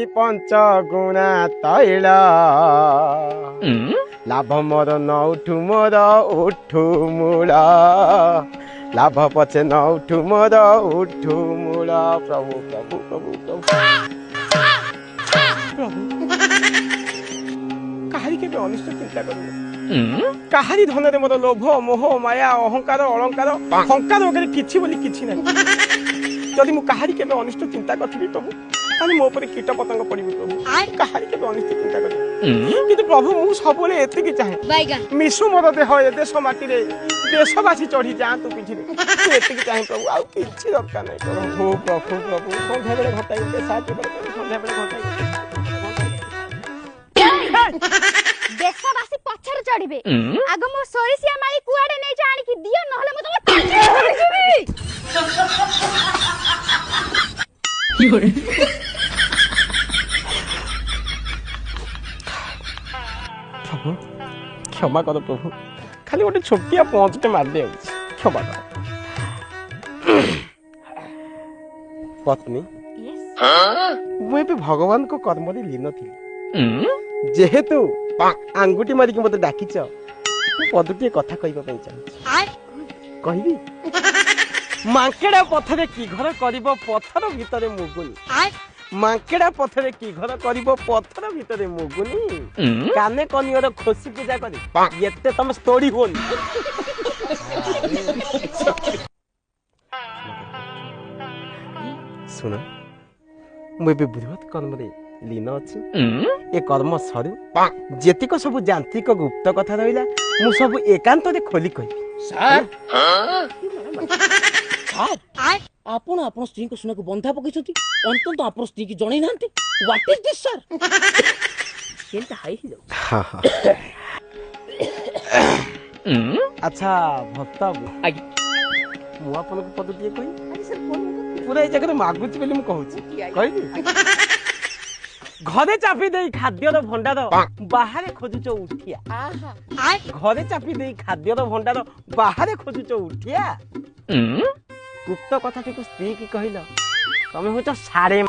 पंच गुणा तैल लाभ मोर न उठु मोर उठु मूल लाभ पछे न उठु मोर उठु मूल प्रभु प्रभु प्रभु प्रभु प्रभु काहारी के अनिष्ट चिंता करू काहारी धन रे मोर लोभ मोह माया अहंकार अलंकार हंकार वगैरह किछि बोली किछि नै जदि मु काहारी के अनिष्ट चिंता करथिबी प्रभु ताले मो ऊपर कीट पतंग पड़िबी प्रभु काहारी के अनिष्ट चिंता कर किंतु प्रभु मु सबले एते की चाहे मिसु मोर देह ए देश माटी रे देशवासी चढ़ी जातु पिठी रे तू एते की चाहे प्रभु आ किछि दरकार नै प्रभु प्रभु प्रभु संध्या बेले घटाई के साथ संध्या बेले घटाई देशवासी पछर चढ़िबे आग मो सोरिसिया माली कुआडे नै जानि कि दियो नहले मो तम प्रभु क्षमा कर प्रभु खाली गोटे छोटिया पहुंचते मार दे क्षमा कर पत्नी मुझे भगवान को कर्म लीन थी जेहेतु आंगुठी मारिक मत डाकिच पदुटे कथा कहबा कहबी मांकेड़ा पथरे की घर करिबो पत्थर भितरे मुगुनी मांकेड़ा पथरे की घर करिबो पत्थर भितरे मुगुनी काने कनियर खोसी पूजा करी एते तम स्टोरी होन सुन मु बे बृहत कर्म रे लीन अछि ए कर्म सरू जेतिक सब यांत्रिक गुप्त कथा रहिला मु सब एकांत रे खोली कहबी सर आपण आपण स्त्री को सुना को बंधा पकैछथि अंतत आपण स्त्री की जणै नांती व्हाट इज दिस सर केनता हाई ही जाउ अच्छा भक्त आगे मु आपन को पद दिए कहि अरे सर पूरा ए जगह मागुची बेली मु कहूची कहि घरे चापी दे खाद्यर भंडार बाहर खोजुच उठिया घरे चापी दे खाद्यर भंडार बाहर खोजुच उठिया गुप्त कथा स्त्री की कहल तमें हो सारे